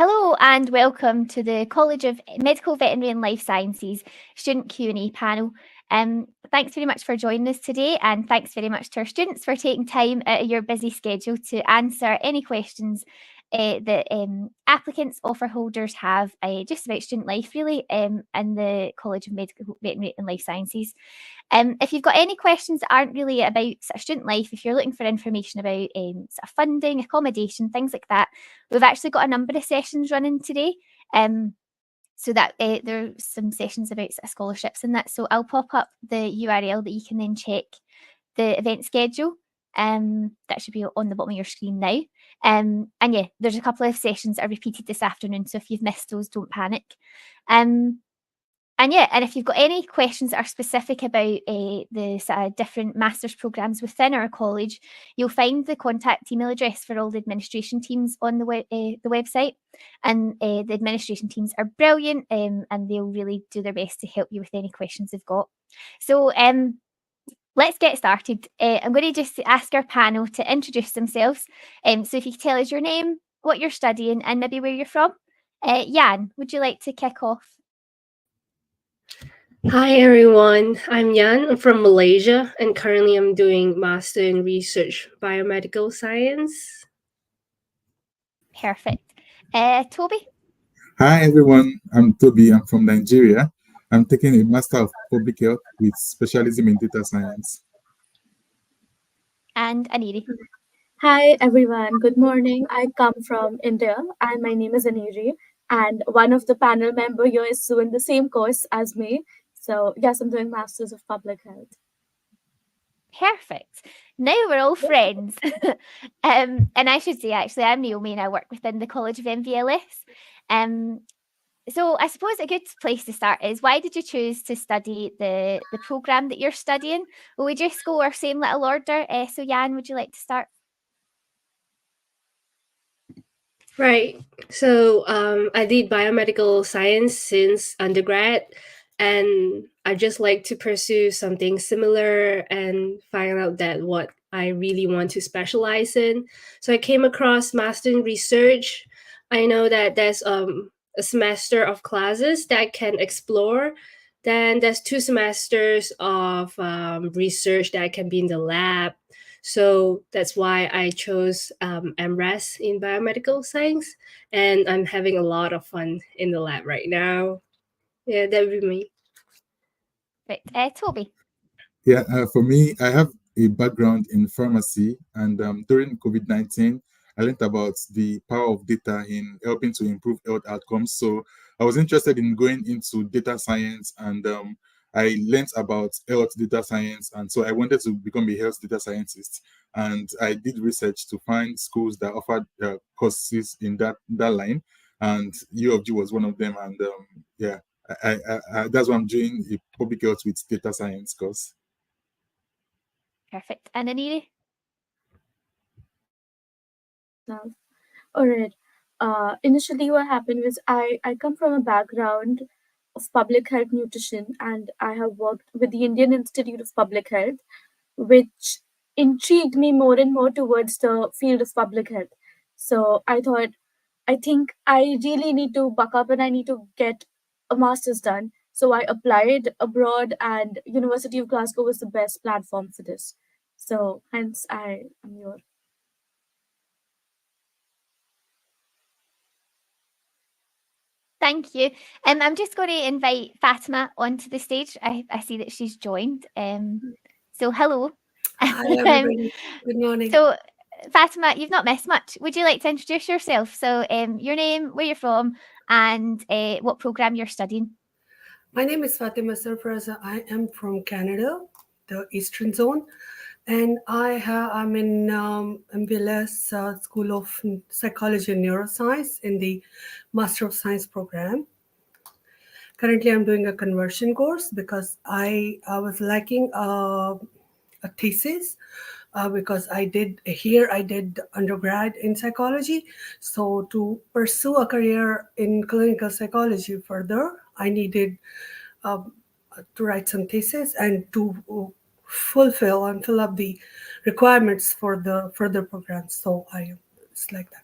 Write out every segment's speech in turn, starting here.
Hello and welcome to the College of Medical, Veterinary and Life Sciences student Q&A panel. Thanks very much for joining us today, and thanks very much to our students for taking time out of your busy schedule to answer any questions that applicants, offer holders have just about student life really in the College of Medical, Veterinary and Life Sciences. If you've got any questions that aren't really about sort of student life, if you're looking for information about sort of funding, accommodation, things like that, we've actually got a number of sessions running today. So that there's some sessions about sort of scholarships and that. So I'll pop up the URL that you can then check the event schedule. That should be on the bottom of your screen now. And yeah, there's a couple of sessions that are repeated this afternoon. So if you've missed those, don't panic. And yeah, and if you've got any questions that are specific about the sort of different master's programmes within our college, you'll find the contact email address for all the administration teams on the website. And the administration teams are brilliant, and they'll really do their best to help you with any questions they've got. So let's get started. I'm going to just ask our panel to introduce themselves. So if you could tell us your name, what you're studying, and maybe where you're from. Jan, would you like to kick off? Hi everyone, I'm Yan. I'm from Malaysia and currently I'm doing Master in Research Biomedical Science. Perfect. Toby? Hi everyone, I'm Toby. I'm from Nigeria. I'm taking a Master of Public Health with specialism in data science. And Aniri? Hi everyone, good morning. I come from India and my name is Aniri, and one of the panel member here is doing the same course as me. So yes, I'm doing Masters of Public Health. Perfect. Now we're all friends. And I should say, actually, I'm Naomi and I work within the College of MVLS. So I suppose a good place to start is, why did you choose to study the programme that you're studying? Will we just go our same little order? So Jan, would you like to start? Right. So I did biomedical science since undergrad, and I just like to pursue something similar and find out that what I really want to specialize in. So I came across Master in Research. I know that there's a semester of classes that I can explore. Then there's 2 semesters of research that I can be in the lab. So that's why I chose MRes in biomedical science, and I'm having a lot of fun in the lab right now. Yeah, that would be me. Right, Toby? Yeah, for me, I have a background in pharmacy, and during COVID-19, I learned about the power of data in helping to improve health outcomes. So I was interested in going into data science, and I learned about health data science, and so I wanted to become a health data scientist. And I did research to find schools that offered courses in that line, and UofG was one of them. And yeah, I that's why I'm doing a public health with data science course. Perfect. And Aniri? All right. Initially, what happened was I come from a background of public health nutrition, and I have worked with the Indian Institute of Public Health, which intrigued me more and more towards the field of public health. So I thought, I think I really need to buck up and I need to get a master's done. So I applied abroad, and University of Glasgow was the best platform for this. So hence I am here. Thank you. I'm just going to invite Fatima onto the stage. I see that she's joined. So hello. Hi everybody. Good morning. So Fatima, you've not missed much. Would you like to introduce yourself? So your name, where you're from, and what programme you're studying? My name is Fatima Sarfraza. I am from Canada, the Eastern Zone, and I'm in MBLS School of Psychology and Neuroscience in the Master of Science program. Currently, I'm doing a conversion course because I was lacking a thesis. Because I did undergrad in psychology. So to pursue a career in clinical psychology further, I needed to write some thesis and to fulfill and fill up the requirements for the further programs. So it's like that.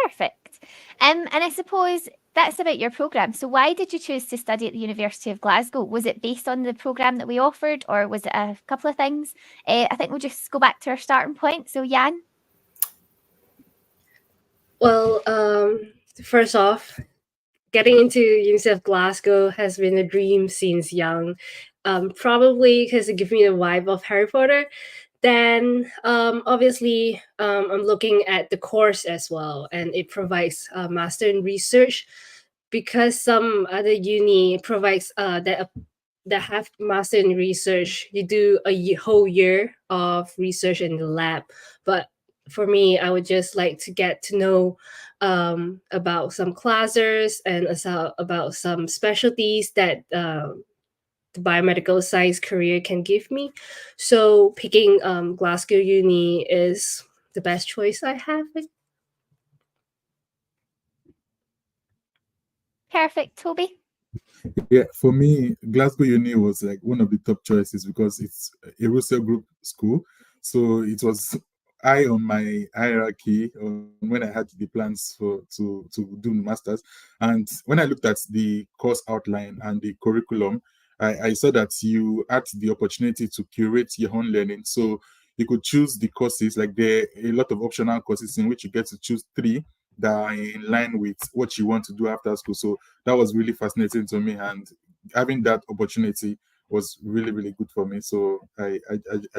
Perfect. And I suppose that's about your programme. So why did you choose to study at the University of Glasgow? Was it based on the programme that we offered, or was it a couple of things? I think we'll just go back to our starting point. So Jan? Well, first off, getting into University of Glasgow has been a dream since young. Probably because it gives me the vibe of Harry Potter. Then, obviously, I'm looking at the course as well, and it provides a master in research because some other uni provides that have master in research. You do a whole year of research in the lab, but for me, I would just like to get to know about some classes and about some specialties that the biomedical science career can give me. So picking Glasgow Uni is the best choice I have. Perfect. Toby? Yeah, for me, Glasgow Uni was like one of the top choices because it's a Russell Group school. So it was high on my hierarchy when I had the plans to do masters. And when I looked at the course outline and the curriculum, I saw that you had the opportunity to curate your own learning. So you could choose the courses, like there are a lot of optional courses in which you get to choose three that are in line with what you want to do after school. So that was really fascinating to me, and having that opportunity was really, really good for me. So I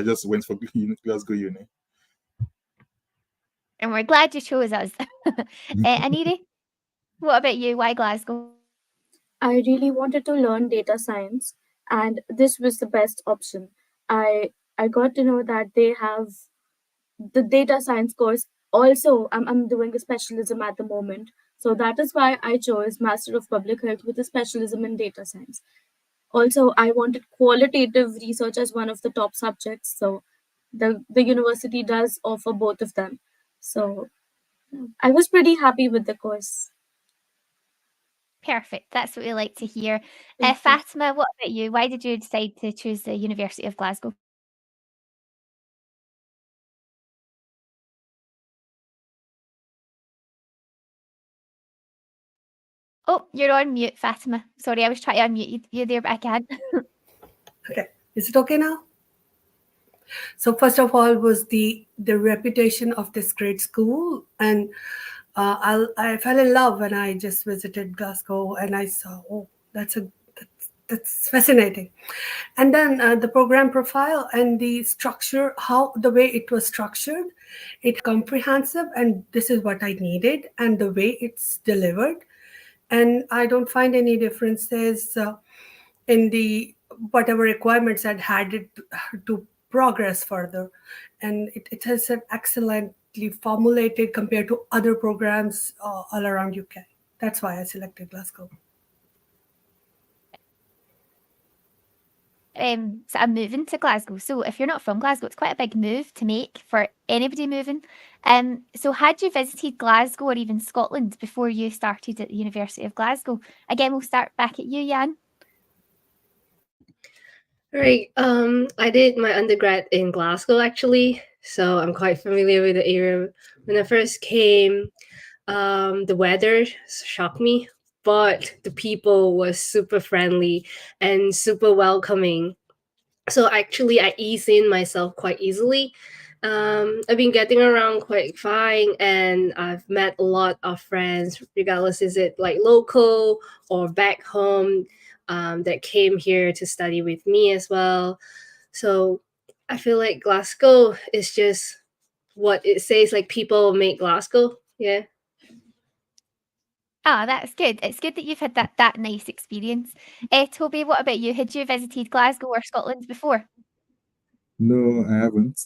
just went for Glasgow Uni. And we're glad you chose us. Aniri, what about you? Why Glasgow? I really wanted to learn data science, and this was the best option. I got to know that they have the data science course. Also, I'm doing a specialism at the moment, so that is why I chose Master of Public Health with a specialism in data science. Also, I wanted qualitative research as one of the top subjects, so the university does offer both of them. So I was pretty happy with the course. Perfect. That's what we like to hear. Thank you. Fatima, what about you? Why did you decide to choose the University of Glasgow? Oh, you're on mute, Fatima. Sorry, I was trying to unmute you there, but I can't. Okay, is it okay now? So first of all was the reputation of this great school, and I fell in love when I just visited Glasgow, and I saw, oh, that's fascinating. And then the program profile and the structure, how the way it was structured, it comprehensive, and this is what I needed, and the way it's delivered, and I don't find any differences in the whatever requirements I'd had it to progress further, and it has an excellently formulated compared to other programs all around UK. That's why I selected Glasgow. So I'm moving to Glasgow. So if you're not from Glasgow, it's quite a big move to make for anybody moving. So had you visited Glasgow or even Scotland before you started at the University of Glasgow? Again, we'll start back at you, Jan. Right. I did my undergrad in Glasgow actually, so I'm quite familiar with the area. When I first came, the weather shocked me, but the people was super friendly and super welcoming. So actually, I ease in myself quite easily. I've been getting around quite fine, and I've met a lot of friends, regardless is it like local or back home, that came here to study with me as well. So I feel like Glasgow is just what it says. Like people make Glasgow, yeah. Ah, that's good. It's good that you've had that nice experience. Toby, what about you? Had you visited Glasgow or Scotland before? No, I haven't.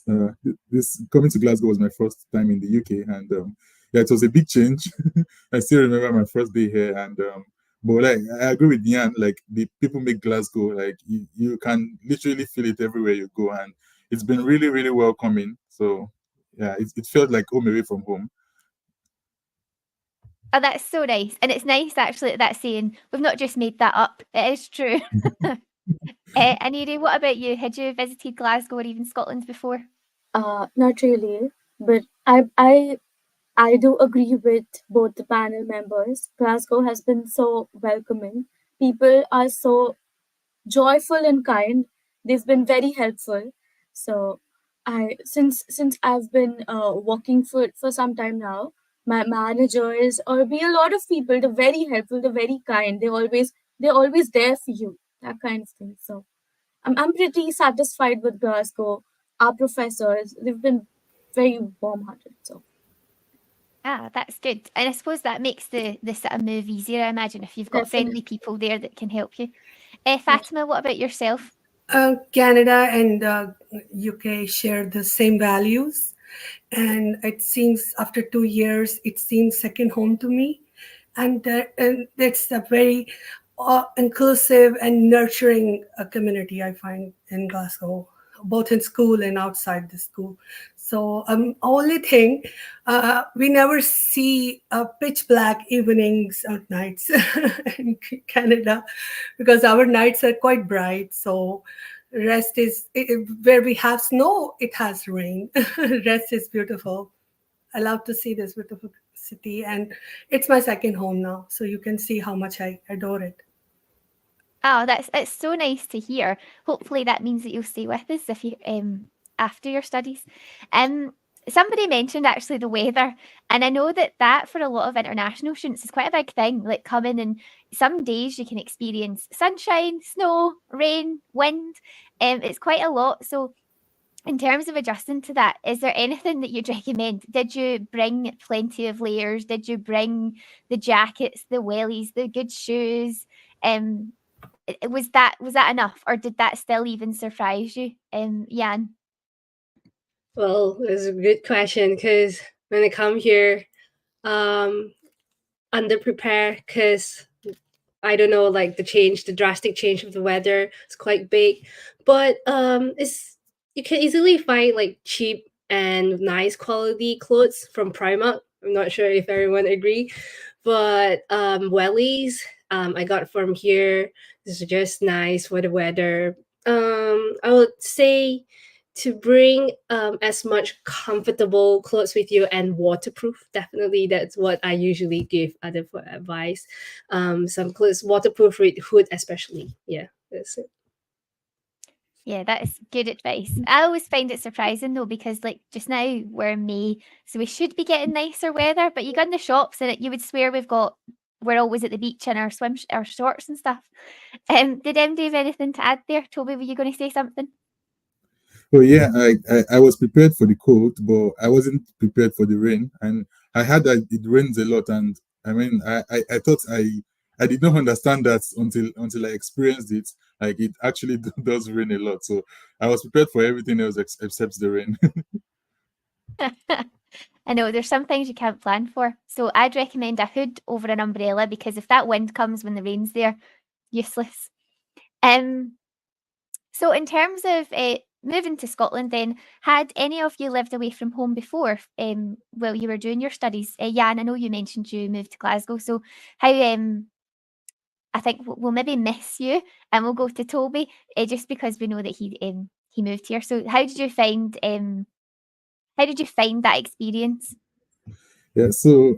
This coming to Glasgow was my first time in the UK, and yeah, it was a big change. I still remember my first day here, and but like I agree with Ian. Like the people make Glasgow, like you can literally feel it everywhere you go, and it's been really, really welcoming. So yeah, it felt like home away from home. Oh, that's so nice. And it's nice actually that saying, we've not just made that up. It is true. Aniri, what about you? Had you visited Glasgow or even Scotland before? Not really, but I I do agree with both the panel members. Glasgow has been so welcoming. People are so joyful and kind. They've been very helpful. So I since I've been working for some time now, my managers or be a lot of people, they're very helpful, they're very kind. They're always there for you. That kind of thing. So I'm pretty satisfied with Glasgow. Our professors, they've been very warm hearted. So That's good. And I suppose that makes the sort of move easier, I imagine, if you've got friendly definitely. people there that can help you. Fatima, what about yourself? Canada and UK share the same values, and it seems after 2 years, it seems second home to me, and it's a very inclusive and nurturing community I find in Glasgow, both in school and outside the school. So only thing, we never see pitch black evenings or nights in Canada, because our nights are quite bright. So rest is where we have snow, it has rain. Rest is beautiful. I love to see this beautiful city, and it's my second home now. So you can see how much I adore it. Oh, it's so nice to hear. Hopefully that means that you'll stay with us if you after your studies. Somebody mentioned actually the weather, and I know that for a lot of international students is quite a big thing. Like coming and some days you can experience sunshine, snow, rain, wind. It's quite a lot. So in terms of adjusting to that, is there anything that you'd recommend? Did you bring plenty of layers? Did you bring the jackets, the wellies, the good shoes? Was that enough, or did that still even surprise you, Jan? Well, it's a good question because when I come here, underprepared because I don't know, like the drastic change of the weather is quite big. But it's you can easily find like cheap and nice quality clothes from Primark. I'm not sure if everyone agree, but wellies I got from here. This is just nice for the weather. I would say to bring as much comfortable clothes with you and waterproof. Definitely, that's what I usually give other for advice. Some clothes waterproof with hood, especially. Yeah, that's it. Yeah, that is good advice. I always find it surprising though, because like just now we're in May, so we should be getting nicer weather. But you go in the shops and you would swear we're always at the beach in our shorts and stuff. Did MD have anything to add there? Toby, were you going to say something? Oh yeah, I was prepared for the cold, but I wasn't prepared for the rain. And I heard that it rains a lot, and I mean, I thought I did not understand that until I experienced it. Like it actually does rain a lot, so I was prepared for everything else except the rain. I know there's some things you can't plan for, so I'd recommend a hood over an umbrella because if that wind comes when the rain's there, useless. So in terms of moving to Scotland then, had any of you lived away from home before while you were doing your studies? Jan, I know you mentioned you moved to Glasgow, so how I think we'll maybe miss you and we'll go to Toby just because we know that he moved here. So how did you find that experience? Yeah, so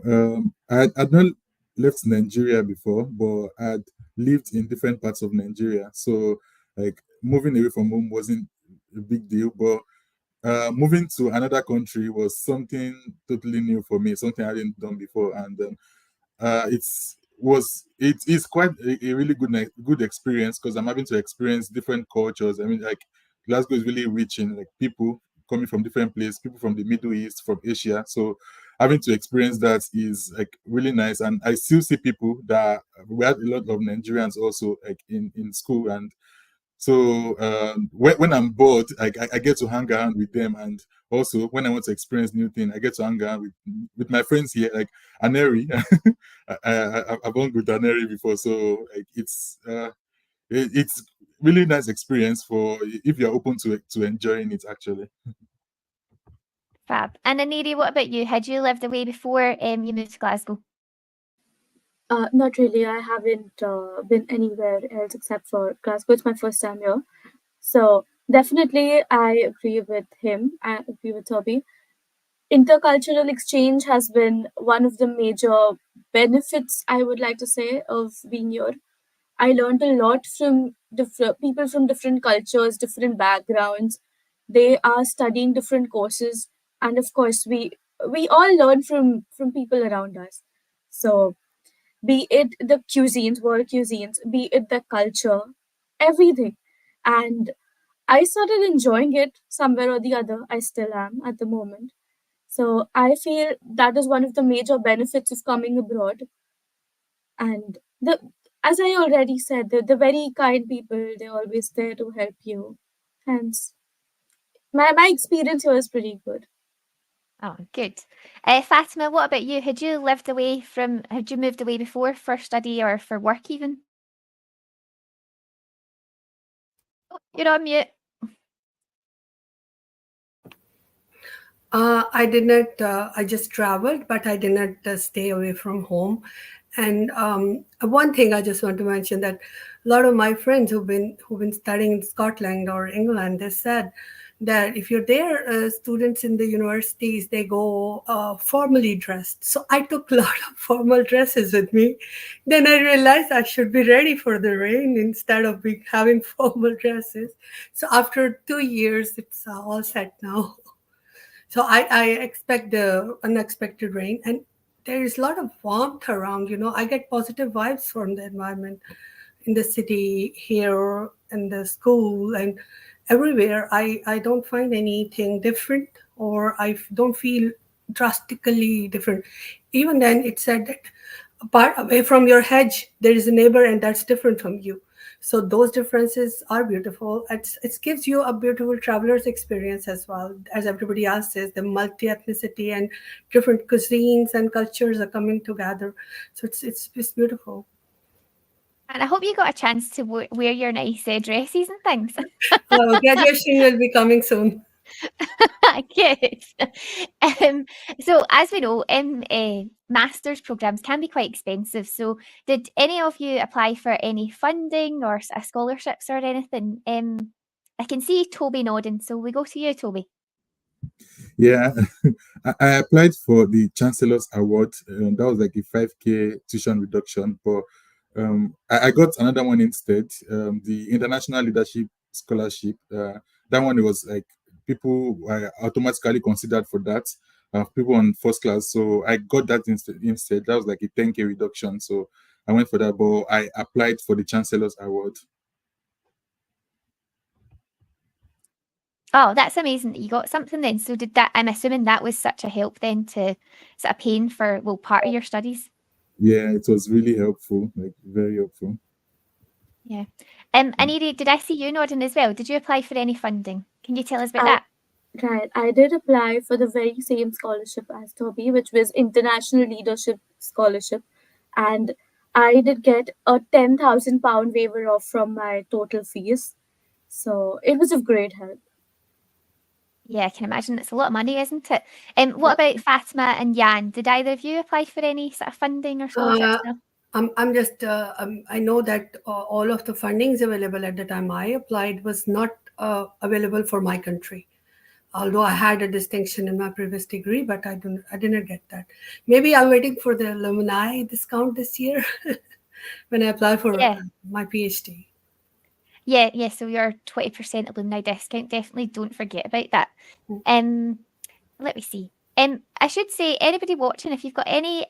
I'd not left Nigeria before, but I'd lived in different parts of Nigeria. So like moving away from home wasn't a big deal, but moving to another country was something totally new for me, something I hadn't done before, and it is quite a really good experience because I'm having to experience different cultures. I mean, like Glasgow is really rich in like people coming from different places, people from the Middle East, from Asia. So having to experience that is like really nice. And I still see people that we had a lot of Nigerians also like in school, and so when I'm bored, I get to hang around with them, and also when I want to experience new thing, I get to hang around with my friends here, like Aneri. I've hung with Aneri before, so like it's really nice experience for if you're open to enjoying it actually. Fab. And Aniri, what about you? Had you lived away before you moved to Glasgow? Not really. I haven't been anywhere else except for Glasgow. It's my first time here. So definitely I agree with him. I agree with Toby. intercultural exchange has been one of the major benefits, I would like to say, of being here. I learned a lot from different people from different cultures, different backgrounds. They are studying different courses, and of course, we all learn from people around us. So, be it the cuisines, world cuisines, be it the culture, everything, and I started enjoying it somewhere or the other. I still am at the moment. So I feel that is one of the major benefits of coming abroad. And the as I already said, the very kind people, they're always there to help you. Hence, my experience here is pretty good. Oh, good. Fatima, what about you? Had you moved away before for study or for work even? Oh, you're on mute. I did not. I just traveled, but I did not stay away from home. And one thing I just want to mention that a lot of my friends who've been studying in Scotland or England, they said that if you're there, students in the universities, they go formally dressed. So I took a lot of formal dresses with me. Then I realized I should be ready for the rain instead of having formal dresses. So after 2 years, it's all set now. So I expect the unexpected rain, and there is a lot of warmth around. I get positive vibes from the environment in the city here, in the school, and everywhere. I don't find anything different, or don't feel drastically different. Even then, it said that apart away from your hedge, there is a neighbor, and that's different from you. So those differences are beautiful. It gives you a beautiful traveler's experience as well. As everybody else says, the multi-ethnicity and different cuisines and cultures are coming together. So it's beautiful. And I hope you got a chance to wear your nice dresses and things. Graduation will be coming soon. Good. So as we know, master's programs can be quite expensive. So did any of you apply for any funding or scholarships or anything? I can see Toby nodding, so we go to you, Toby. Yeah, I applied for the Chancellor's Award. That was like a 5K tuition reduction, but I got another one instead. The International Leadership Scholarship. That one was like people were automatically considered for that. People on first class, so I got that instead. That was like a 10K reduction, so I went for that. But I applied for the Chancellor's Award. Oh, that's amazing that you got something then. So I'm assuming that was such a help then to sort of paying for, part of your studies. Yeah, it was really helpful, like very helpful. Yeah. Aniri, did I see you nodding as well? Did you apply for any funding? Can you tell us about that? Right. I did apply for the very same scholarship as Toby, which was International Leadership Scholarship. And I did get a £10,000 waiver off from my total fees. So it was of great help. Yeah, I can imagine it's a lot of money, isn't it? What about Fatima and Jan? Did either of you apply for any sort of funding or scholarships? I'm just, I know that all of the fundings available at the time I applied was not available for my country. Although I had a distinction in my previous degree, but I didn't get that. Maybe I'm waiting for the alumni discount this year when I apply for my PhD. Yeah. So your 20% alumni discount, definitely don't forget about that. Let me see. I should say, anybody watching, if you've got any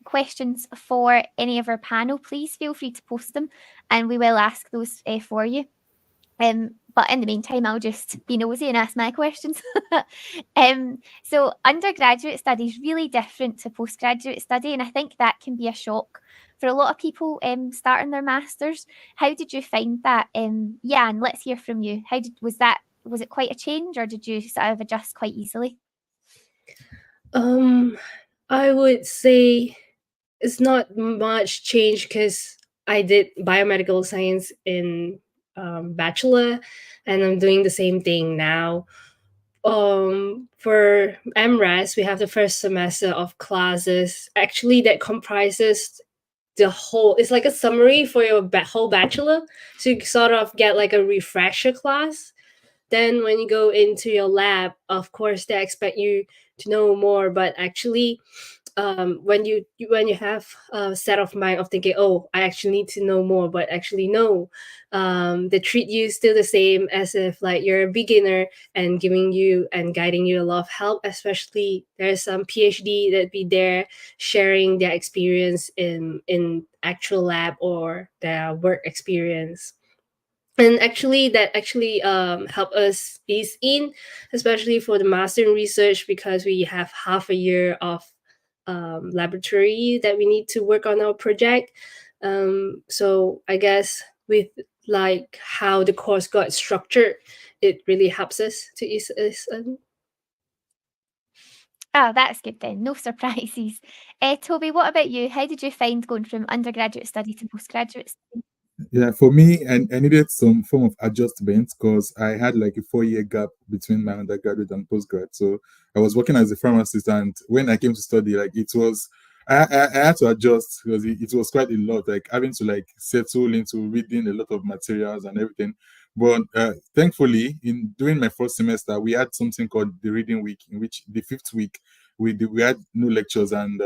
questions for any of our panel, please feel free to post them, and we will ask those for you. But in the meantime, I'll just be nosy and ask my questions. So undergraduate study is really different to postgraduate study, and I think that can be a shock for a lot of people starting their masters. How did you find that? Jan, let's hear from you. Was it quite a change, or did you sort of adjust quite easily? I would say it's not much change because I did biomedical science in bachelor, and I'm doing the same thing now. For MRAS, we have the first semester of classes. Actually, that comprises the whole. It's like a summary for your whole bachelor, so you sort of get like a refresher class. Then when you go into your lab, of course, they expect you to know more. But actually, when you have a set of mind of thinking, oh, I actually need to know more, but actually no, they treat you still the same as if like you're a beginner, and giving you and guiding you a lot of help. Especially there's some PhD that be there sharing their experience in actual lab or their work experience. And actually that actually help us ease in, especially for the master in research, because we have half a year of laboratory that we need to work on our project. So I guess with like how the course got structured, it really helps us to ease us in. Oh, that's good then. No surprises. Toby, what about you? How did you find going from undergraduate study to postgraduate study? Yeah, for me, I needed some form of adjustment because I had like a 4 year gap between my undergraduate and postgrad. So I was working as a pharmacist, and when I came to study, like it was, I had to adjust because it was quite a lot, like having to like settle into reading a lot of materials and everything. But thankfully, in during my first semester, we had something called the reading week, in which the fifth week we had no lectures, and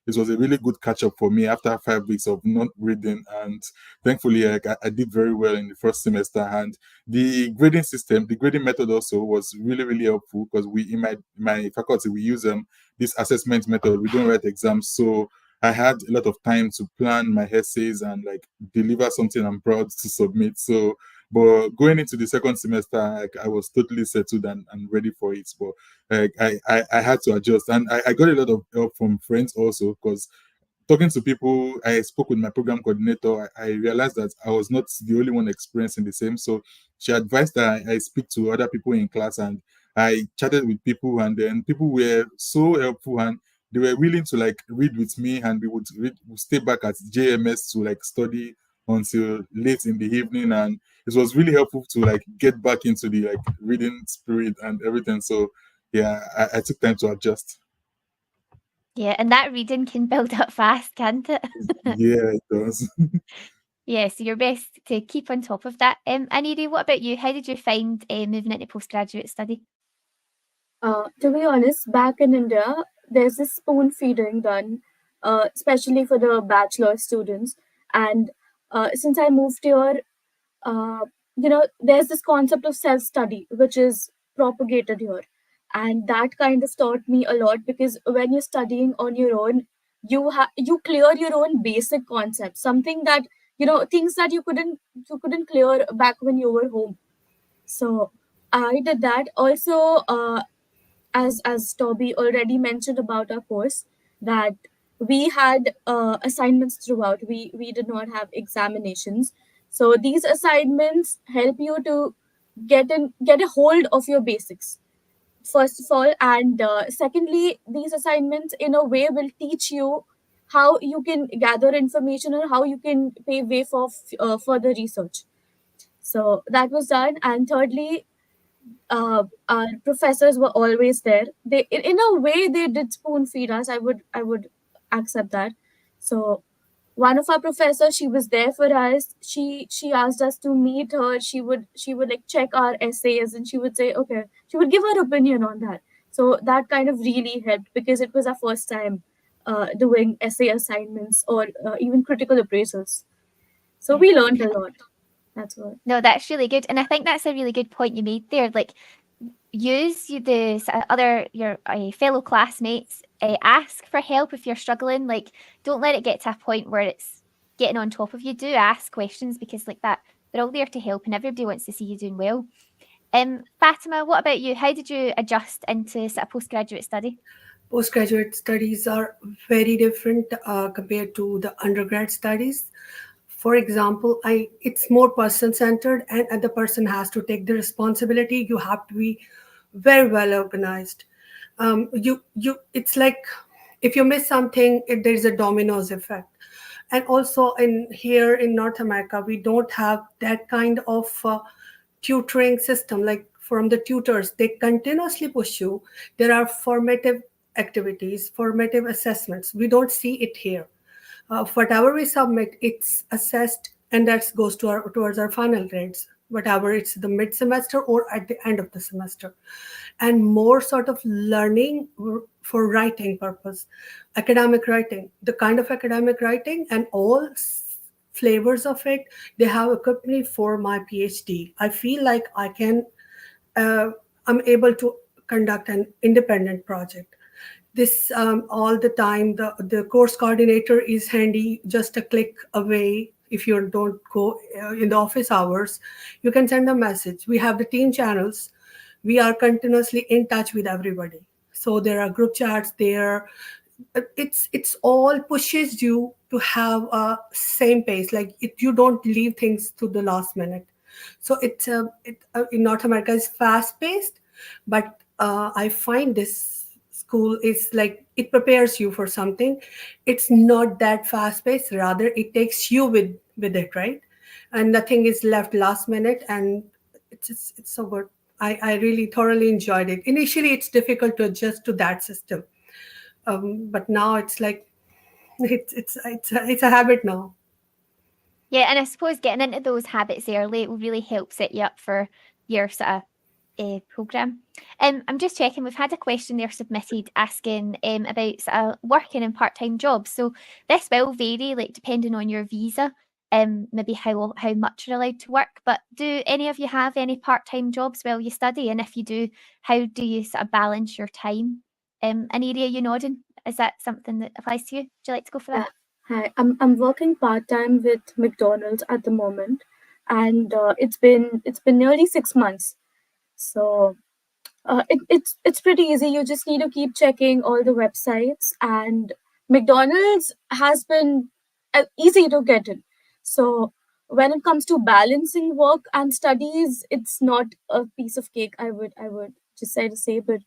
it was a really good catch up for me after 5 weeks of not reading. And thankfully I did very well in the first semester. And the grading system, the grading method also was really really helpful because we in my faculty we use this assessment method. We don't write exams, so I had a lot of time to plan my essays and like deliver something I'm proud to submit. So but going into the second semester, like, I was totally settled and ready for it. But like, I had to adjust, and I got a lot of help from friends also, because talking to people, I spoke with my program coordinator. I realized that I was not the only one experiencing the same. So she advised that I speak to other people in class, and I chatted with people, and then people were so helpful, and they were willing to like read with me, and we stay back at JMS to like study until late in the evening. And it was really helpful to like get back into the like reading spirit and everything. So yeah, I took time to adjust. Yeah, and that reading can build up fast, can't it? Yeah, it does. Yeah, so you're best to keep on top of that. Aniri, what about you? How did you find moving into postgraduate study? To be honest, back in India, there's this spoon feeding done, especially for the bachelor students. And since I moved here, uh, there's this concept of self study, which is propagated here. And that kind of taught me a lot, because when you're studying on your own, you clear your own basic concepts, something that, things that you couldn't clear back when you were home. So I did that. Also, as Toby already mentioned about our course, that we had assignments throughout. We did not have examinations, so these assignments help you to get a hold of your basics, first of all, and secondly, these assignments in a way will teach you how you can gather information or how you can pave way for further research. So that was done. And thirdly, our professors were always there. They, in a way, they did spoon feed us. I would accept that. So one of our professors, she was there for us. She asked us to meet her. She would like check our essays, and she would say, okay, she would give her opinion on that. So that kind of really helped, because it was our first time doing essay assignments or even critical appraisals. So Yeah. we learned a lot. That's what. No, that's really good. And I think that's a really good point you made there. Like, use the other your fellow classmates, ask for help if you're struggling. Like, don't let it get to a point where it's getting on top of you. Do ask questions, because like that, they're all there to help, and everybody wants to see you doing well. Fatima, what about you? How did you adjust into sort of postgraduate study? Postgraduate studies are very different compared to the undergrad studies. For example, it's more person centered, and the person has to take the responsibility. You have to be very well organized. It's like if you miss something, there is a dominoes effect. And also in here in North America, we don't have that kind of tutoring system. Like from the tutors, they continuously push you. There are formative activities, formative assessments. We don't see it here. Whatever we submit, it's assessed, and that goes towards our final grades. whatever it's the mid semester or at the end of the semester, and more sort of learning for writing purpose, academic writing, the kind of academic writing and all flavors of it. They have equipped me for my PhD. I feel like uh, I'm able to conduct an independent project. This all the time, the course coordinator is handy, just a click away. If you don't go in the office hours, you can send a message. We have the team channels. We are continuously in touch with everybody. So there are group chats there. It's all pushes you to have a same pace. Like you don't leave things to the last minute. So in North America is fast paced, but I find this school is like it prepares you for something. It's not that fast paced. Rather, it takes you with it, right? And nothing is left last minute, and it's so good. I really thoroughly enjoyed it. Initially, it's difficult to adjust to that system, but now it's like it's a habit now. Yeah, and I suppose getting into those habits early will really help set you up for your sort of program. I'm just checking. We've had a question there submitted asking about sort of working in part-time jobs. So this will vary, like depending on your visa, maybe how much you're allowed to work. But do any of you have any part-time jobs while you study? And if you do, how do you sort of balance your time? Aneria, you nodding? Is that something that applies to you? Would you like to go for that? Hi, I'm working part-time with McDonald's at the moment, and it's been nearly 6 months. So it's pretty easy. You just need to keep checking all the websites, and McDonald's has been easy to get in. So when it comes to balancing work and studies, it's not a piece of cake. I would just say, but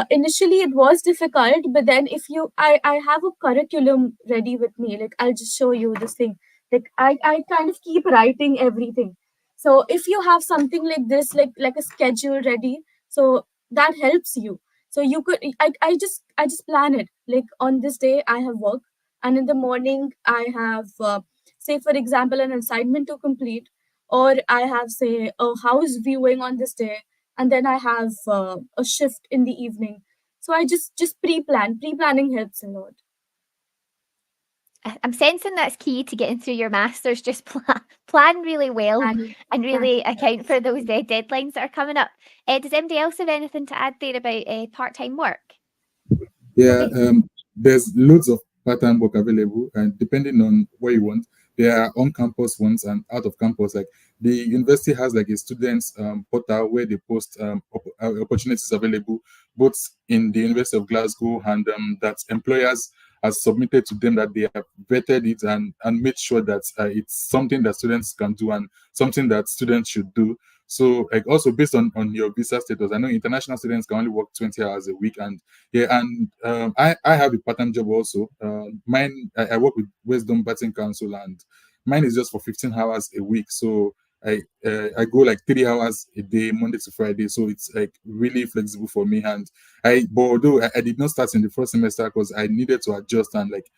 initially it was difficult, but then if you I have a curriculum ready with me. Like, I'll just show you this thing. Like, I kind of keep writing everything. So if you have something like this, like a schedule ready, so that helps you. So you could I just plan it. Like, on this day I have work, and in the morning I have say for example an assignment to complete, or I have say a house viewing on this day, and then I have a shift in the evening. So I just pre-plan. Pre-planning helps a lot. I'm sensing that's key to getting through your masters. Just plan really well and really account for those deadlines that are coming up. Does anybody else have anything to add there about part-time work? Yeah, there's loads of part-time work available, and depending on what you want, there are on-campus ones and out-of-campus. Like the university has like a students portal where they post opportunities available, both in the University of Glasgow and that employers has submitted to them, that they have vetted it and made sure that it's something that students can do and something that students should do. So, like, also based on your visa status, I know international students can only work 20 hours a week, and yeah, and I have a part-time job also. Mine, I work with Wisdom Batting Council, and mine is just for 15 hours a week. So I go like 3 hours a day, Monday to Friday. So it's like really flexible for me. And but although I did not start in the first semester because I needed to adjust and like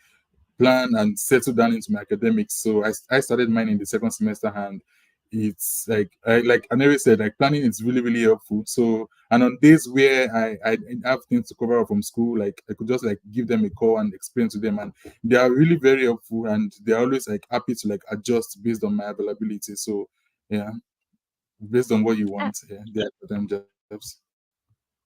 plan and settle down into my academics. So I started mine in the second semester, and it's like Aneri said, like planning is really, really helpful. So, and on days where I have things to cover up from school, like I could just like give them a call and explain to them, and they are really very helpful, and they're always like happy to like adjust based on my availability. So yeah, based on what you want, yeah, they're part-time jobs.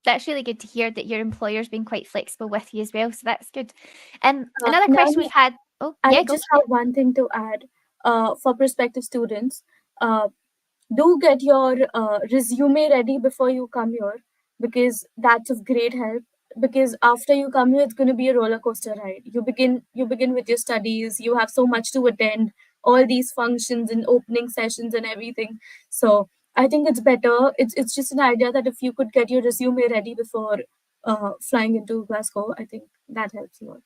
That's really good to hear that your employer's been quite flexible with you as well. So that's good. Another question we've had. Oh, I yeah, just have one thing to add for prospective students. Do get your resume ready before you come here, because that's of great help. Because after you come here, it's going to be a roller coaster ride. You begin with your studies. You have so much to attend, all these functions and opening sessions and everything. So I think it's better. It's just an idea that if you could get your resume ready before flying into Glasgow, I think that helps a lot.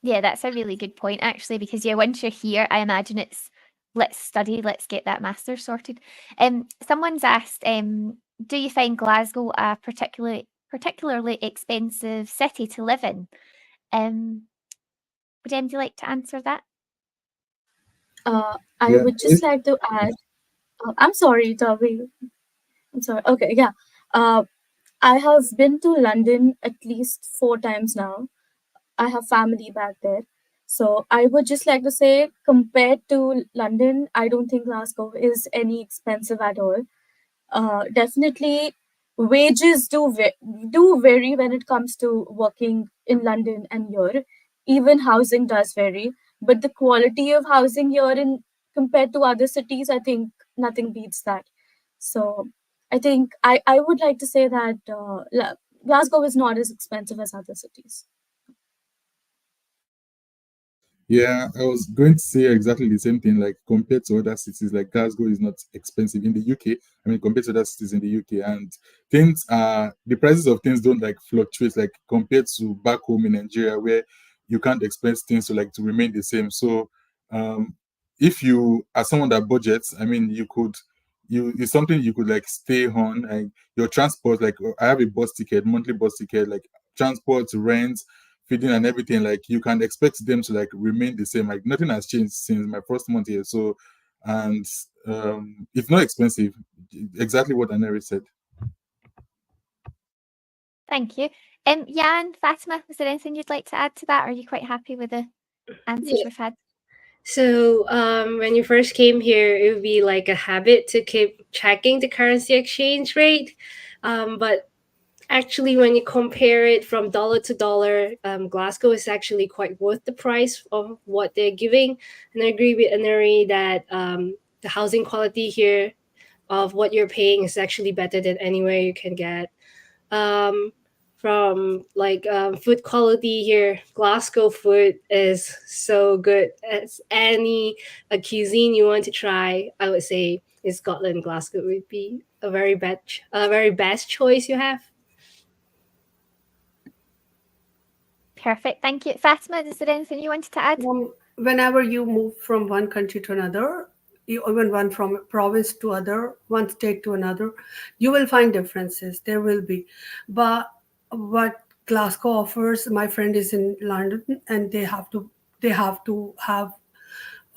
Yeah, that's a really good point, actually, because yeah, once you're here, I imagine it's let's study, let's get that master's sorted. Someone's asked, do you find Glasgow a particularly expensive city to live in? Would anybody like to answer that? I Yeah, would just like to add. I'm sorry, Tavi. I'm sorry. Okay, yeah. Uh, I have been to London at least 4 times now. I have family back there. So I would just like to say, compared to London, I don't think Glasgow is any expensive at all. Definitely, wages do vary when it comes to working in London and here. Even housing does vary, but the quality of housing here in compared to other cities, I think nothing beats that. So I think I would like to say that Glasgow is not as expensive as other cities. Yeah, I was going to say exactly the same thing. Like compared to other cities, like Glasgow is not expensive in the UK. I mean, compared to other cities in the UK, and things are the prices of things don't like fluctuate like compared to back home in Nigeria, where you can't expect things to remain the same. So, um, if you are someone that budgets, I mean, it's something you could like stay on. Like your transport, like I have a bus ticket, monthly bus ticket, like transport, rent, feeding and everything, like you can expect them to like remain the same. Like nothing has changed since my first month here. So, and it's not expensive. Exactly what Aneri said. Thank you. Jan, Fatima, was there anything you'd like to add to that? Or are you quite happy with the answers Yeah. we've had? So, when you first came here, it would be like a habit to keep checking the currency exchange rate. But actually, when you compare it from dollar to dollar, Glasgow is actually quite worth the price of what they're giving. And I agree with Anari that the housing quality here of what you're paying is actually better than anywhere you can get. Um, from like food quality here, Glasgow food is so good. As any a cuisine you want to try, I would say in Scotland, Glasgow would be a very best choice you have. Perfect. Thank you. Fatima, is there anything you wanted to add? Whenever you move from one country to another, even one from a province to other, one state to another, you will find differences. There will be, but what Glasgow offers, my friend is in London, and they have to have.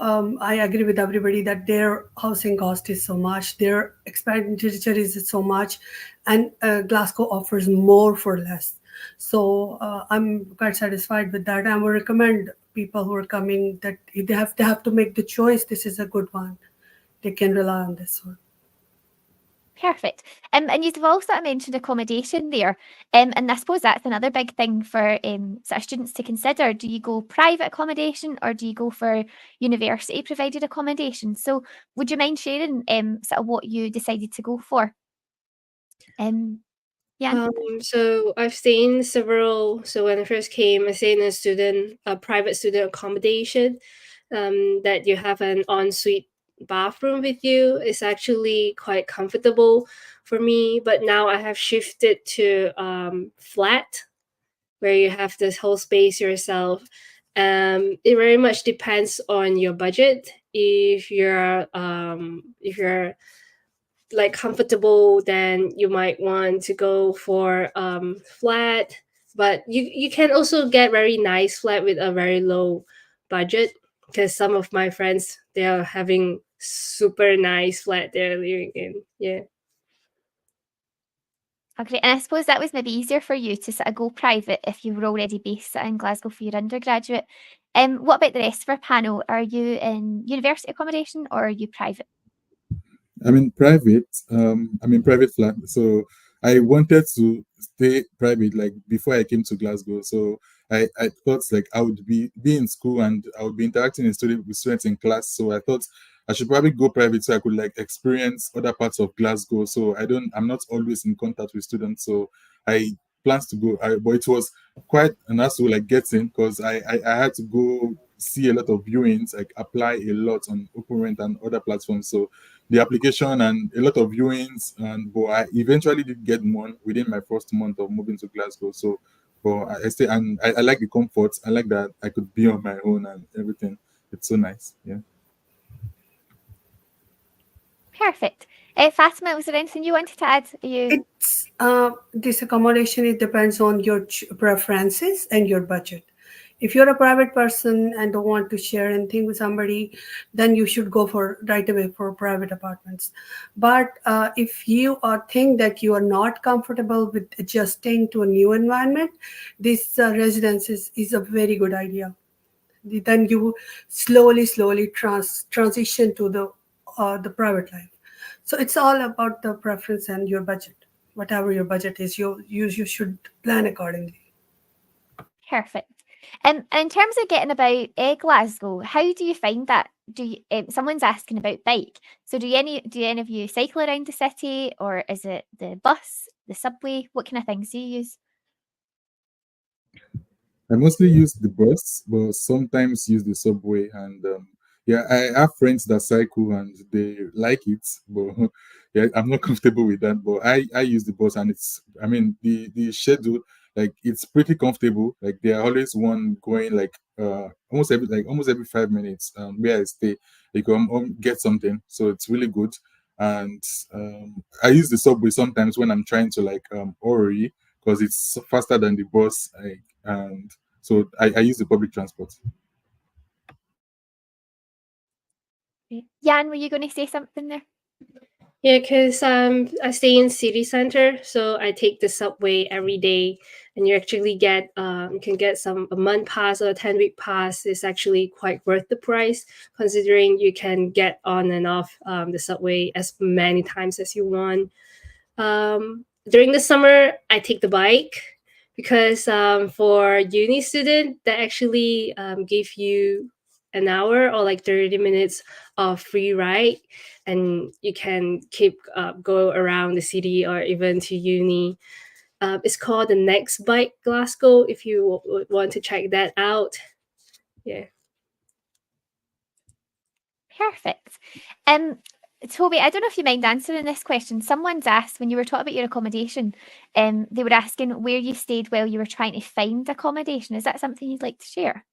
I agree with everybody that their housing cost is so much, their expenditure is so much, and Glasgow offers more for less. So I'm quite satisfied with that. I would recommend people who are coming that they have to make the choice. This is a good one. They can rely on this one. Perfect. And you've also mentioned accommodation there. And I suppose that's another big thing for sort of students to consider. Do you go private accommodation or do you go for university provided accommodation? So would you mind sharing sort of what you decided to go for? Yeah. So I've seen several. So when I first came, I stayed in a private student accommodation. That you have an ensuite bathroom with you is actually quite comfortable for me. But now I have shifted to flat, where you have this whole space yourself. It very much depends on your budget. If you're like comfortable, then you might want to go for flat. But you can also get very nice flat with a very low budget, because some of my friends, they are having super nice flat they're living in. Yeah. Okay. And I suppose that was maybe easier for you to sort of go private if you were already based in Glasgow for your undergraduate. What about the rest of our panel? Are you in university accommodation or are you private? I'm in private. I'm in private flat. So I wanted to stay private like before I came to Glasgow. So I thought like I would be in school and I would be interacting with students in class. So I thought I should probably go private so I could like experience other parts of Glasgow. So I'm not always in contact with students. So I plans to go. But it was quite an hassle like getting, because I had to go see a lot of viewings, like apply a lot on OpenRent and other platforms. So the application and a lot of viewings, and but I eventually did get one within my first month of moving to Glasgow. So but I stay, and I like the comfort. I like that I could be on my own and everything. It's so nice. Yeah. Perfect. Fatima, was there anything you wanted to add? Are you It's this accommodation. It depends on your preferences and your budget. If you're a private person and don't want to share anything with somebody, then you should go for right away for private apartments. But if you are think that you are not comfortable with adjusting to a new environment, this residence is a very good idea. Then you slowly transition to the private life. So it's all about the preference and your budget. Whatever your budget is, you should plan accordingly. Perfect. And in terms of getting about Glasgow, how do you find that? Do you, someone's asking about bike. So do any of you cycle around the city, or is it the bus, the subway? What kind of things do you use? I mostly use the bus, but sometimes use the subway. And yeah, I have friends that cycle and they like it, but yeah, I'm not comfortable with that. But I use the bus, and it's, I mean, the schedule, like, it's pretty comfortable. Like, there are always one going, like, almost every 5 minutes. Where I stay, you can get something, so it's really good. And I use the subway sometimes when I'm trying to, like, hurry, because it's faster than the bus. And so I use the public transport. Jan, were you going to say something there? Yeah, because I stay in city center, so I take the subway every day, and you actually get you can get a month pass or a 10-week pass. It's actually quite worth the price, considering you can get on and off the subway as many times as you want. During the summer, I take the bike because for uni student, that actually give you an hour or like 30 minutes of free ride, and you can keep go around the city or even to uni. It's called the Next Bike Glasgow if you want to check that out. Yeah. Perfect. Toby, I don't know if you mind answering this question. Someone's asked, when you were talking about your accommodation, they were asking where you stayed while you were trying to find accommodation. Is that something you'd like to share?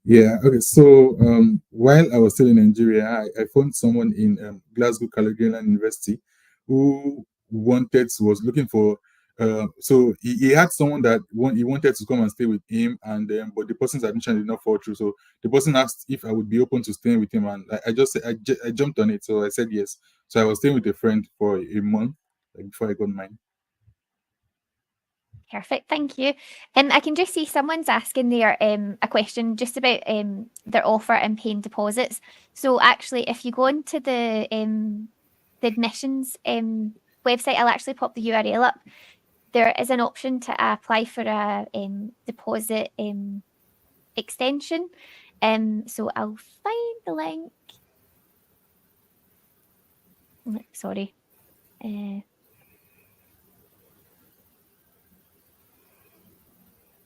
Yeah, okay. So while I was still in Nigeria, I found someone in Glasgow Caledonian University who was looking for. So he had someone that he wanted to come and stay with him, and but the person's admission did not fall through. So the person asked if I would be open to staying with him, and I just said, I jumped on it. So I said yes. So I was staying with a friend for a month, like, before I got mine. Perfect, thank you. I can just see someone's asking there a question just about their offer and paying deposits. So actually, if you go into the admissions website, I'll actually pop the URL up. There is an option to apply for a deposit extension. So I'll find the link. Sorry.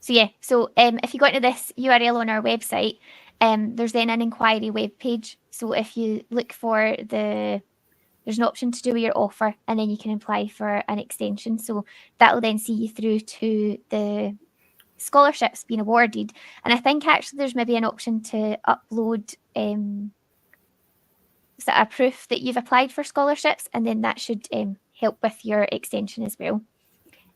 So yeah, so if you go into this URL on our website, there's then an inquiry web page. So if you look for there's an option to do with your offer, and then you can apply for an extension. So that will then see you through to the scholarships being awarded. And I think actually there's maybe an option to upload a proof that you've applied for scholarships, and then that should help with your extension as well.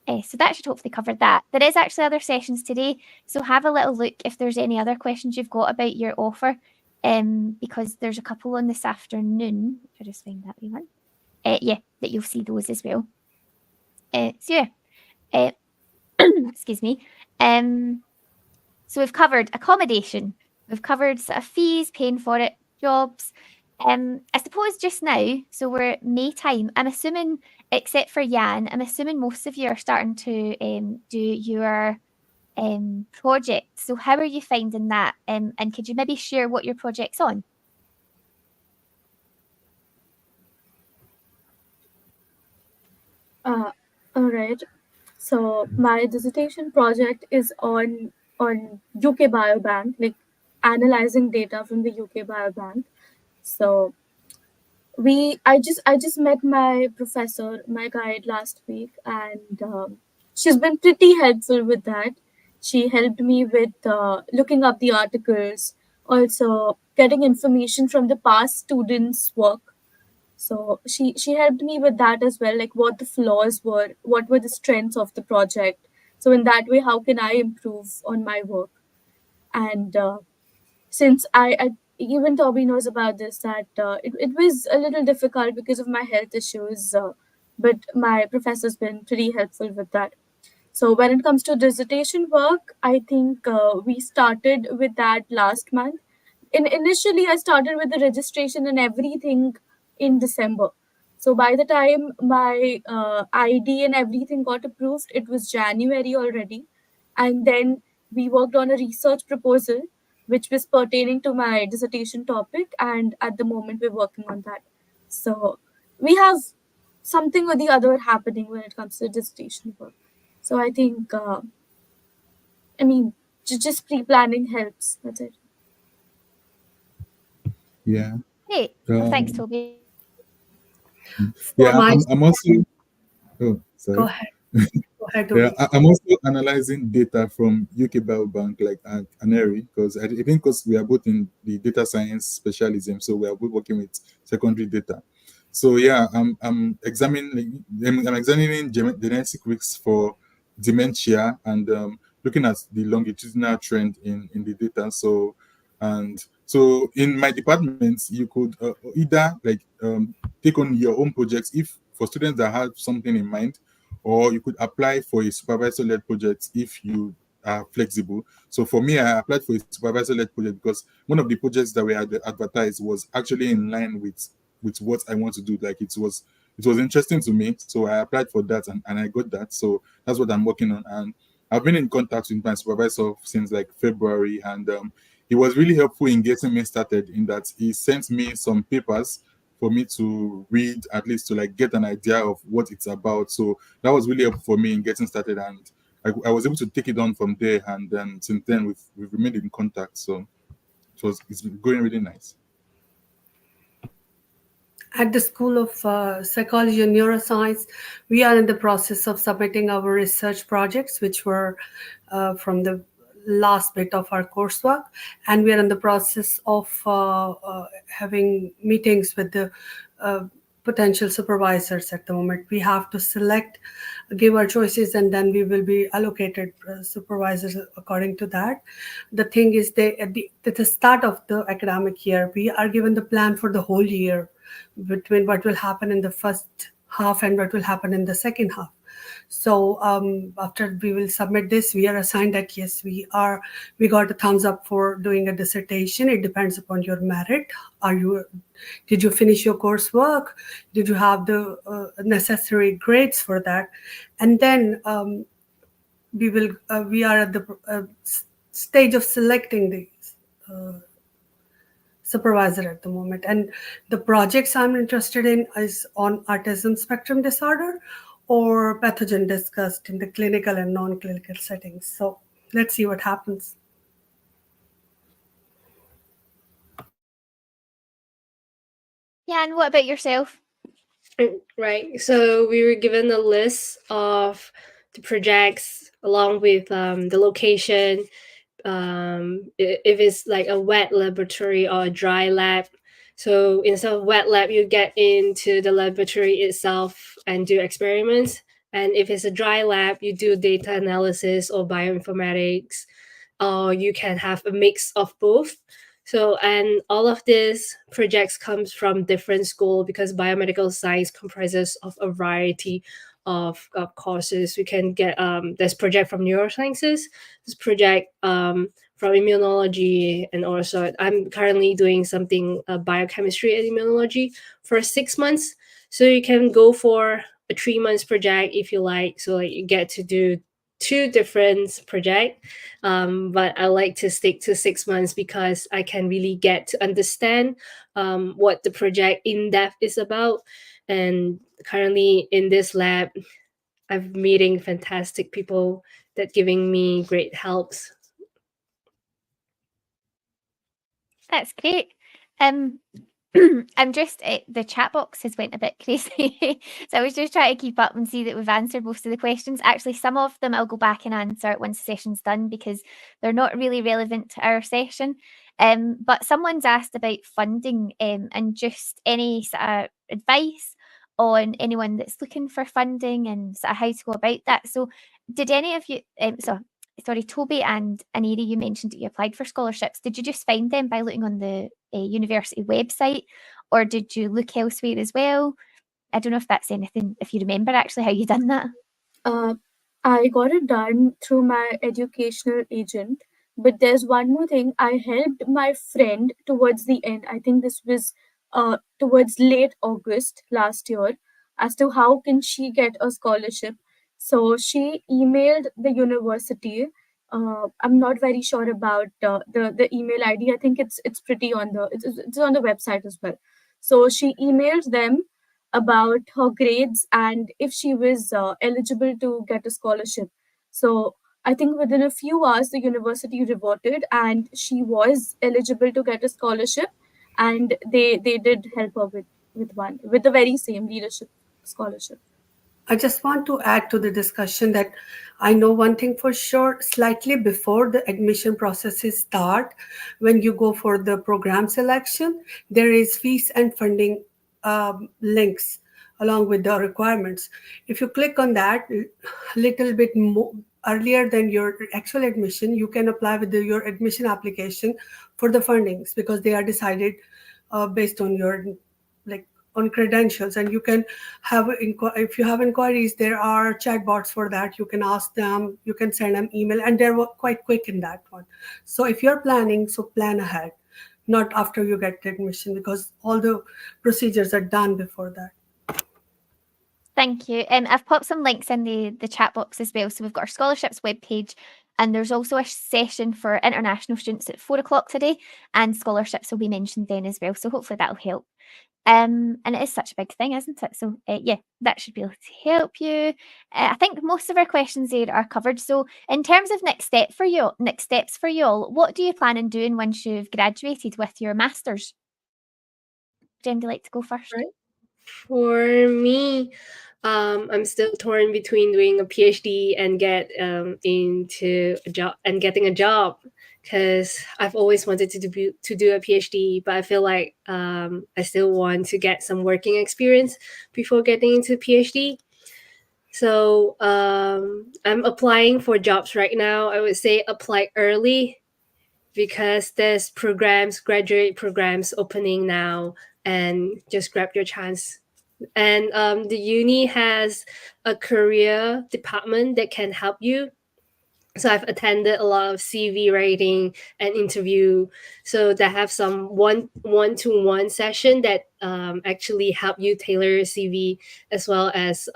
So that should hopefully cover that. There is actually other sessions today, so have a little look if there's any other questions you've got about your offer, because there's a couple on this afternoon. I'll just find that one. Yeah, that you'll see those as well. So yeah, excuse me. So we've covered accommodation, we've covered sort of fees, paying for it, jobs. I suppose just now, so we're May time, I'm assuming, except for Jan, I'm assuming most of you are starting to do your project. So how are you finding that? And could you maybe share what your project's on? All right. So my dissertation project is on UK Biobank, like analyzing data from the UK Biobank. So I just met my professor, my guide last week, and she's been pretty helpful with that. She helped me with looking up the articles, also getting information from the past students' work. So she helped me with that as well, like what the flaws were, what were the strengths of the project. So in that way, how can I improve on my work? And since I even Toby knows about this, that it was a little difficult because of my health issues, but my professor's been pretty helpful with that. So when it comes to dissertation work, I think we started with that last month. Initially, I started with the registration and everything in December. So by the time my ID and everything got approved, it was January already. And then we worked on a research proposal which was pertaining to my dissertation topic. And at the moment, we're working on that. So we have something or the other happening when it comes to dissertation work. So I think, I mean, just pre-planning helps. That's it. Yeah. Great. Well, thanks, Um, Toby. For yeah, my I'm also. Oh, Go sorry. ahead. Go ahead, Yeah, Toby. I'm also analyzing data from UK Biobank, like Canary, because I think because we are both in the data science specialism, so we are both working with secondary data. So yeah, I'm examining genetic risks for dementia and looking at the longitudinal trend in the data. So in my department, you could either like take on your own projects if for students that have something in mind, or you could apply for a supervisor-led project if you are flexible. So for me, I applied for a supervisor-led project because one of the projects that we had advertised was actually in line with what I want to do. Like it was interesting to me, so I applied for that and I got that. So that's what I'm working on, and I've been in contact with my supervisor since like February, and he was really helpful in getting me started. In that he sent me some papers for me to read, at least to like get an idea of what it's about. So that was really helpful for me in getting started, and I was able to take it on from there. And then since then we've remained in contact. So it's been going really nice. At the School of Psychology and Neuroscience, we are in the process of submitting our research projects, which were from the last bit of our coursework. And we are in the process of having meetings with the potential supervisors at the moment. We have to select, give our choices, and then we will be allocated supervisors according to that. The thing is, at the start of the academic year, we are given the plan for the whole year, between what will happen in the first half and what will happen in the second half. So after we will submit this, we are assigned that yes, we got a thumbs up for doing a dissertation. It depends upon your merit. Did you finish your coursework? Did you have the necessary grades for that? And then we are at the stage of selecting the supervisor at the moment. And the projects I'm interested in is on autism spectrum disorder or pathogen discussed in the clinical and non-clinical settings. So let's see what happens. Yeah, and what about yourself? Right. So we were given a list of the projects along with the location, if it's like a wet laboratory or a dry lab. So instead of wet lab, you get into the laboratory itself and do experiments. And if it's a dry lab, you do data analysis or bioinformatics, or you can have a mix of both. So, and all of these projects comes from different school because biomedical science comprises of a variety of courses. We can get this project from neurosciences, this project from immunology, and also I'm currently doing something biochemistry and immunology for 6 months. So you can go for a 3 months project if you like. So like you get to do 2 different project, but I like to stick to 6 months because I can really get to understand what the project in depth is about. And currently in this lab, I'm meeting fantastic people that giving me great helps. That's great. I'm just the chat box has went a bit crazy, so I was just trying to keep up and see that we've answered most of the questions. Actually, some of them I'll go back and answer once the session's done because they're not really relevant to our session. But someone's asked about funding and just any sort of advice on anyone that's looking for funding and sort of how to go about that. So, did any of you? Toby and Aniri, you mentioned that you applied for scholarships. Did you just find them by looking on the university website, or did you look elsewhere as well? I don't know if that's anything, if you remember actually how you done that. I got it done through my educational agent. But there's one more thing. I helped my friend towards the end. I think this was towards late August last year, as to how can she get a scholarship. So she emailed the university. I'm not very sure about the email ID. I think it's pretty on the it's on the website as well. So she emailed them about her grades and if she was eligible to get a scholarship. So I think within a few hours, the university reverted and she was eligible to get a scholarship. And they did help her with the very same leadership scholarship. I just want to add to the discussion that I know one thing for sure, slightly before the admission processes start, when you go for the program selection, there is fees and funding links along with the requirements. If you click on that little bit more earlier than your actual admission, you can apply with your admission application for the fundings because they are decided based on your like on credentials, and you can have if you have inquiries, there are chatbots for that. You can ask them, you can send them email, and they're quite quick in that one. So if you're planning, so plan ahead, not after you get the admission, because all the procedures are done before that. Thank you. I've popped some links in the chat box as well. So we've got our scholarships webpage, and there's also a session for international students at 4 o'clock today, and scholarships will be mentioned then as well. So hopefully that'll help. And it is such a big thing, isn't it? So yeah, that should be able to help you. I think most of our questions there are covered. So in terms of next steps for you all, what do you plan on doing once you've graduated with your masters? Would anybody like to go first? Right. For me, I'm still torn between doing a PhD and into a job and getting a job, because I've always wanted to do a PhD, but I feel like I still want to get some working experience before getting into PhD. So I'm applying for jobs right now. I would say apply early because there's graduate programs opening now, and just grab your chance. And the uni has a career department that can help you. So I've attended a lot of CV writing and interview. So they have some one-to-one session that actually help you tailor your CV, as well as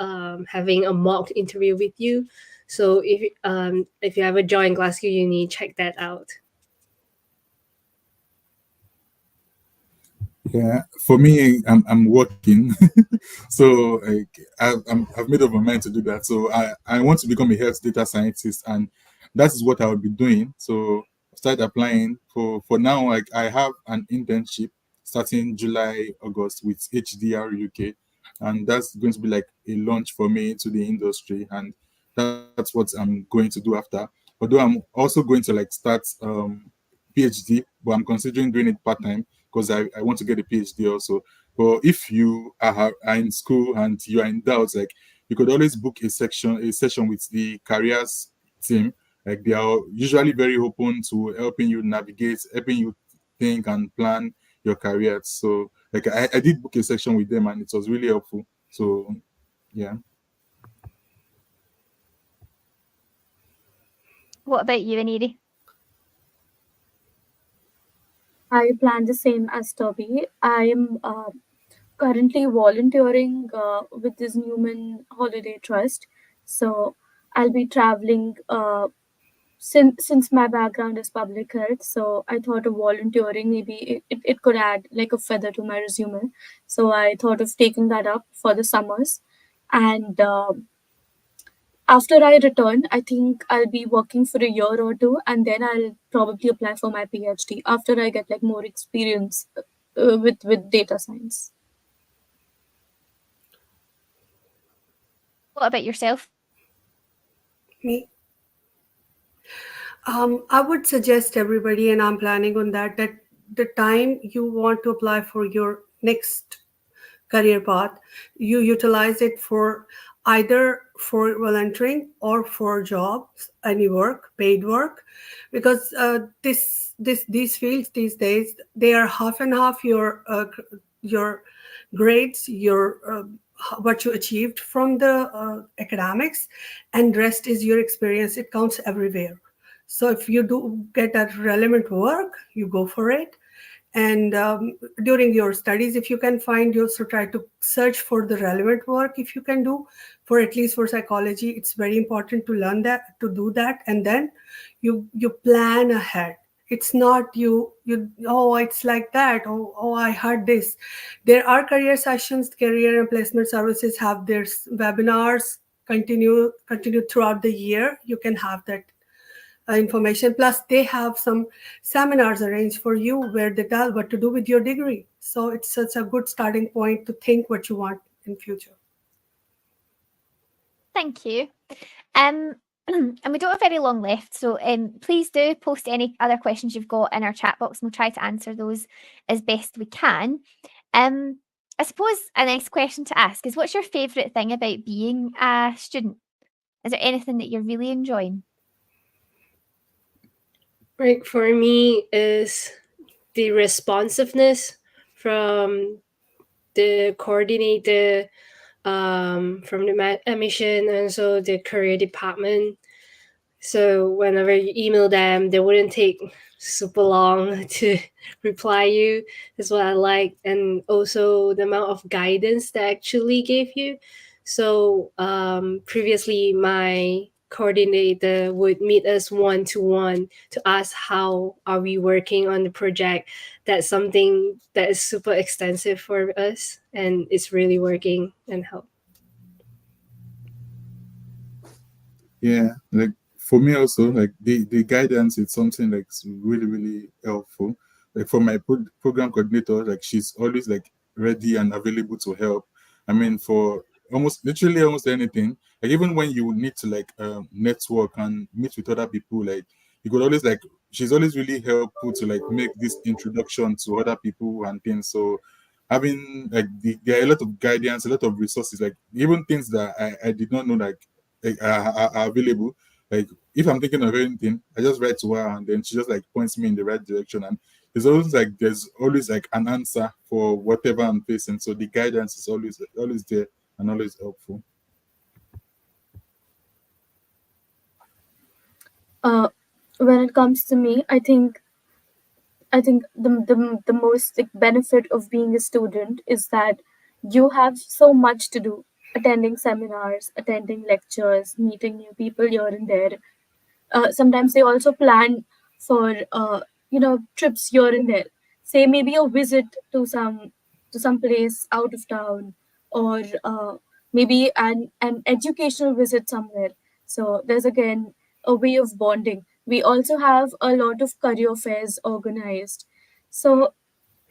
having a mock interview with you. So if you ever join Glasgow Uni, check that out. Yeah, for me, I'm working, so like I've made up my mind to do that. So I want to become a health data scientist, and that is what I will be doing. So start applying for now. Like I have an internship starting July August with HDR UK, and that's going to be like a launch for me into the industry, and that's what I'm going to do after. Although I'm also going to like start PhD, but I'm considering doing it part time because I want to get a PhD also. But if you are in school and you are in doubt, like you could always book a session with the careers team. Like they are usually very open to helping you navigate, helping you think and plan your career. So like I did book a section with them and it was really helpful. So yeah. What about you, Aniri? I plan the same as Toby. I am currently volunteering with this Newman Holiday Trust. So I'll be traveling since my background is public health. So I thought of volunteering. Maybe it could add like a feather to my resume. So I thought of taking that up for the summers. And after I return, I think I'll be working for a year or two, and then I'll probably apply for my PhD after I get like more experience with data science. What about yourself? Me, I would suggest everybody, and I'm planning on that the time you want to apply for your next career path, you utilize it for either for volunteering or for jobs, any work, paid work, because these fields these days, they are half and half your grades, your what you achieved from the academics, and rest is your experience. It counts everywhere. So if you do get a relevant work, you go for it. And during your studies, if you can find, you also try to search for the relevant work. If you can do, for at least for psychology, it's very important to learn that, to do that, and then you plan ahead. It's not you oh, it's like that, oh, I heard this. There are career sessions, career and placement services have their webinars, continue throughout the year. You can have that information. Plus, they have some seminars arranged for you where they tell what to do with your degree. So it's such a good starting point to think what you want in future. Thank you. And we don't have very long left, so please do post any other questions you've got in our chat box, and we'll try to answer those as best we can. I suppose a nice question to ask is, what's your favourite thing about being a student? Is there anything that you're really enjoying? Right, for me is the responsiveness from the coordinator, from the admission, and also the career department. So whenever you email them, they wouldn't take super long to reply you. That's what I like. And also the amount of guidance they actually gave you. So previously my coordinator would meet us one-to-one to ask how are we working on the project. That's something that is super extensive for us, and it's really working and help. Yeah, like for me also, like the guidance is something like really really helpful. Like for my program coordinator, like she's always like ready and available to help. I mean, for literally almost anything. Like even when you need to like network and meet with other people, like you could always like she's always really helpful to like make this introduction to other people and things. So having like there are a lot of guidance, a lot of resources, like even things that I did not know like are available. Like if I'm thinking of anything, I just write to her and then she just like points me in the right direction. And there's always like an answer for whatever I'm facing. So the guidance is always there and always helpful. When it comes to me, I think the most benefit of being a student is that you have so much to do, attending seminars, attending lectures, meeting new people here and there. Sometimes they also plan for trips here and there. Say maybe a visit to some place out of town, or maybe an educational visit somewhere. So there's again a way of bonding. We also have a lot of career fairs organized. So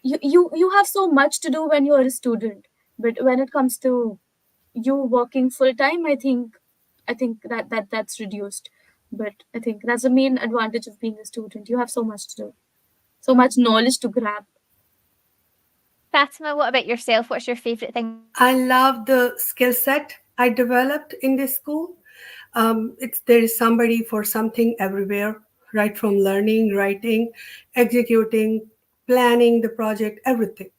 you have so much to do when you're a student, but when it comes to you working full time, I think that's reduced. But I think that's the main advantage of being a student. You have so much to do, so much knowledge to grab. Fatima, what about yourself? What's your favourite thing? I love the skill set I developed in this school. There is somebody for something everywhere, right from learning, writing, executing, planning the project, everything.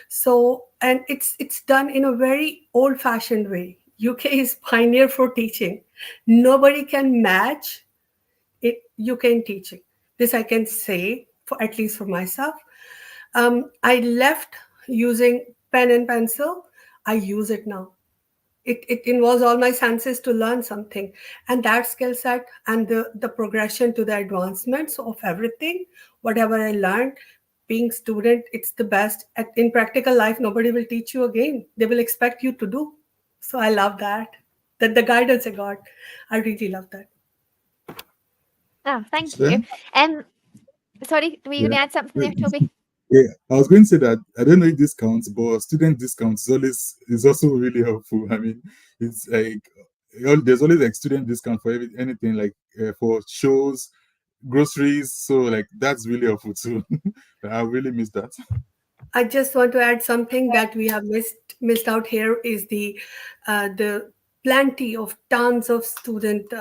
So, and it's done in a very old-fashioned way. UK is pioneer for teaching. Nobody can match it. UK in teaching. This I can say, for at least for myself. I left using pen and pencil. I use it now. It involves all my senses to learn something, and that skill set and the progression to the advancements of everything, whatever I learned being student, it's the best. In practical life, nobody will teach you again. They will expect you to do. So I love that the guidance I got. I really love that. Oh, thank So, you. Sorry, were you going to add something there, Toby? yeah, I was going to say that I don't know if this counts, but student discounts is also really helpful. I mean, it's like there's always like student discount for anything, like for shows, groceries. So like that's really helpful too. I really miss that. I just want to add something that we have missed out here is the plenty of tons of student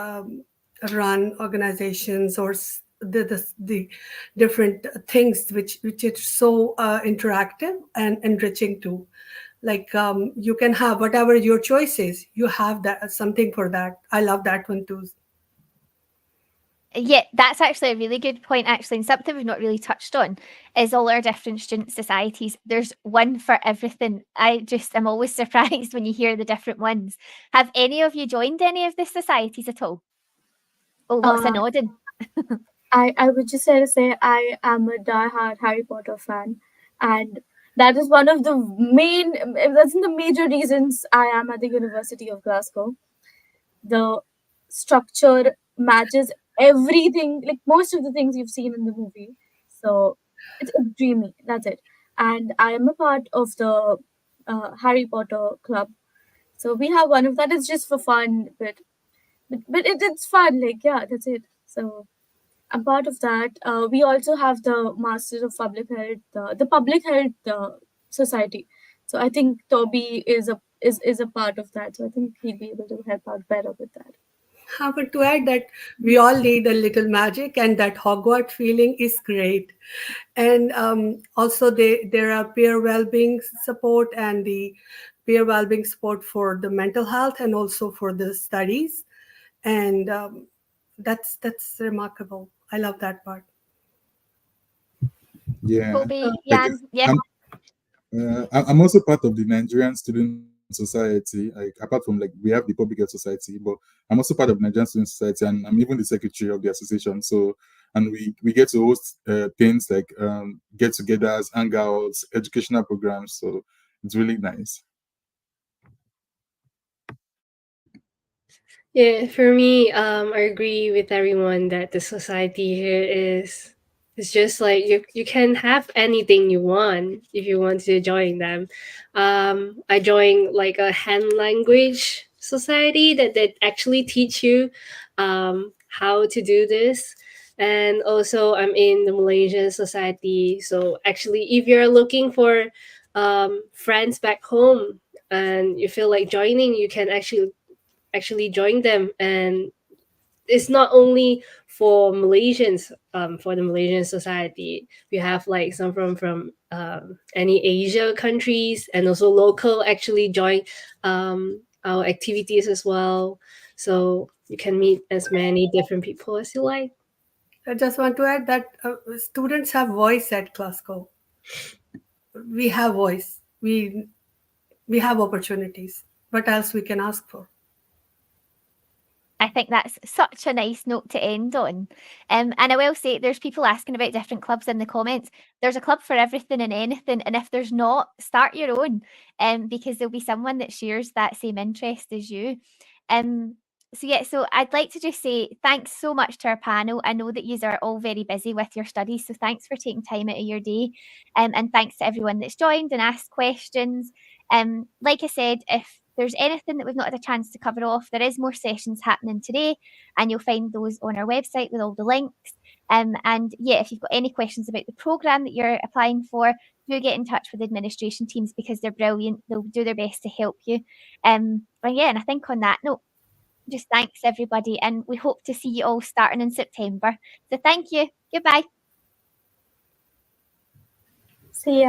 run organizations or the different things which is so interactive and enriching too. Like you can have whatever your choice is, you have that something for that. I love that one too. Yeah, that's actually a really good point, actually. And something we've not really touched on is all our different student societies. There's one for everything. I just am always surprised when you hear the different ones. Have any of you joined any of the societies at all? Oh, lots of nodding. I would just say to say I am a diehard Harry Potter fan, and that is one of the main, that's the major reasons I am at the University of Glasgow. The structure matches everything, like most of the things you've seen in the movie. So it's dreamy. That's it. And I am a part of the Harry Potter club. So we have one of that. It's just for fun, but it's fun. Like yeah, that's it. So I'm part of that. We also have the Masters of Public Health, the Public Health Society. So I think Toby is a part of that. So I think he'd be able to help out better with that. But to add that we all need a little magic, and that Hogwarts feeling is great. And also, there are peer well-being support and the peer well-being support for the mental health and also for the studies, and that's remarkable. I love that part. Yeah. Toby, Like Jan, yeah. I'm also part of the Nigerian Student Society. Like apart from like we have the Public Health Society, but I'm also part of the Nigerian Student Society, and I'm even the secretary of the association. So, and we get to host things like get-togethers, hangouts, educational programs. So it's really nice. Yeah, for me, I agree with everyone that the society here is it's just like you can have anything you want if you want to join them. I joined like a hand language society that actually teach you how to do this. And also I'm in the Malaysian society. So actually if you're looking for friends back home and you feel like joining, you can actually join them. And it's not only for Malaysians, for the Malaysian society. We have like some from any Asia countries, and also local actually join our activities as well. So you can meet as many different people as you like. I just want to add that students have voice at Glasgow. We have voice. We have opportunities. What else we can ask for? I think that's such a nice note to end on. And I will say there's people asking about different clubs in the comments. There's a club for everything and anything. And if there's not, start your own, because there'll be someone that shares that same interest as you. So yeah, so I'd like to just say thanks so much to our panel. I know that you are all very busy with your studies, so thanks for taking time out of your day. And thanks to everyone that's joined and asked questions. Like I said, if there's anything that we've not had a chance to cover off, there is more sessions happening today, and you'll find those on our website with all the links. And yeah, if you've got any questions about the programme that you're applying for, do get in touch with the administration teams because they're brilliant. They'll do their best to help you. And yeah, and I think on that note, just thanks everybody, and we hope to see you all starting in September. So thank you. Goodbye. See ya.